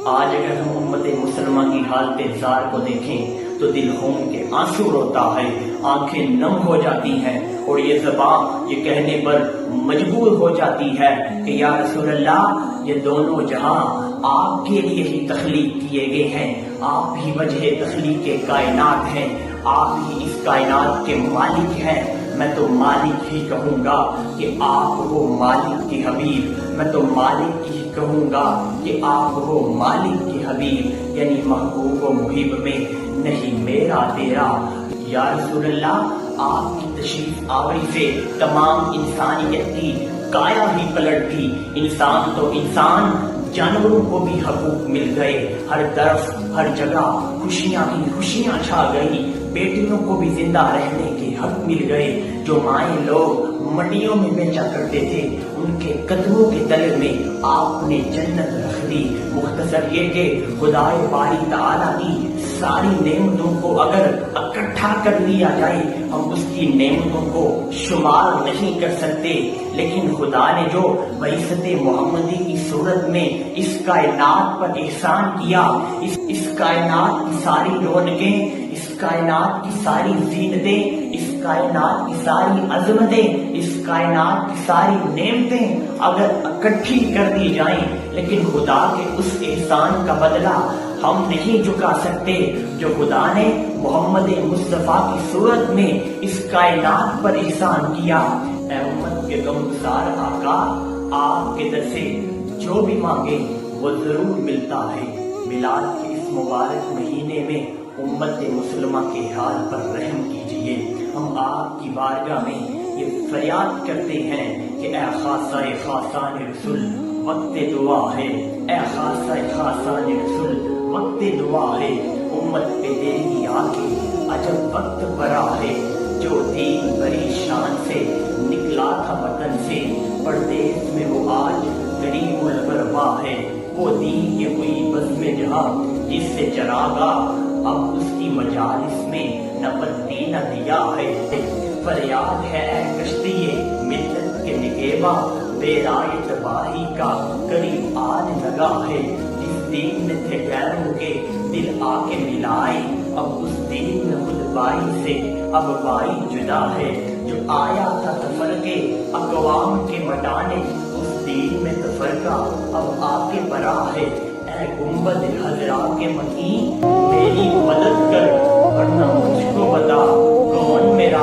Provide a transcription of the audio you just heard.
آج اگر ہم امت مسلمہ کی حالت زار کو دیکھیں تو دل خون کے آنسو روتا ہے، آنکھیں نم ہو جاتی ہیں، اور یہ زبان یہ کہنے پر مجبور ہو جاتی ہے کہ یا رسول اللہ، یہ دونوں جہاں آپ کے لیے ہی تخلیق کیے گئے ہیں، آپ ہی وجہ تخلیق کائنات ہیں، آپ ہی اس کائنات کے مالک ہیں۔ میں تو مالک ہی کہوں گا کہ آپ ہو مالک کی حبیب، میں تو مالک ہی کہوں گا کہ آپ ہو مالک کی حبیب، یعنی محبوب و محب میں نہیں میرا تیرا۔ یا رسول اللہ، آپ کی تشریف آوری سے تمام انسانیت کی کایا ہی پلٹ گئی۔ انسان تو انسان، جانوروں کو بھی حقوق مل گئے، ہر طرف ہر جگہ خوشیاں ہی خوشیاں چھا گئی، بیٹیوں کو بھی زندہ رہنے کے حق مل گئے۔ جو مائیں لوگ منڈیوں میں بیچا کرتے تھے، ان کے قدموں کے تلے میں آپ نے جنت رکھ دی۔ مختصر یہ کہ خدائے باری تعالیٰ کی ساری نعمتوں کو اگر اکٹھا کر لیا جائے، ہم اس کی نعمتوں کو شمار نہیں کر سکتے، لیکن خدا نے جو بعثت محمدی کی صورت میں اس کائنات پر احسان کیا، اس کائنات کی ساری رونقیں، اس کائنات کی ساری زینتیں، اس کائنات کی ساری عظمتیں، اس کائنات کی ساری نعمتیں اگر اکٹھی کر دی جائیں، لیکن خدا کے اس احسان کا بدلہ ہم نہیں چکا سکتے جو خدا نے محمد مصطفیٰ کی صورت میں اس کائنات پر احسان کیا۔ اے امت کے غمگسار آقا، آپ کے در سے جو بھی مانگے وہ ضرور ملتا ہے۔ میلاد کے اس مبارک مہینے میں امت مسلمہ کے حال پر رحم کیجیے۔ ہم آپ کی بارگاہ میں یہ فریاد کرتے ہیں کہ اے خاصہ خاصان رسول، وقت دعا ہے، اے خاصہ خاصان رسول، وقت دعا ہے۔ امت پہ تیری آ کے عجب وقت پڑا ہے، جو دین بڑی شان سے نکلا تھا وطن سے، پردیس میں وہ آج غریب الغربا ہے۔ وہ دین یہ کوئی بزم جہاں جس سے چراغا اب اس کی مجالس میں نہ بتی نہ دیا ہے۔ فریاد ہے اے کشتی ملت کے نگہباں، بے رائے تباہی کا قریب آج لگا ہے۔ جس دین میں تھے غیروں کے دل آ کے ملائے، اب اس دین میں خود بائی سے اب بائی جدا ہے۔ جو آیا تھا تفرقے اقوام کے مٹانے، اس دین میں تفرقہ اب آ کے برا ہے۔ اے گنبد حضرا کے مکین، میری مدد کر ورنہ مجھ کو بتا کون میرا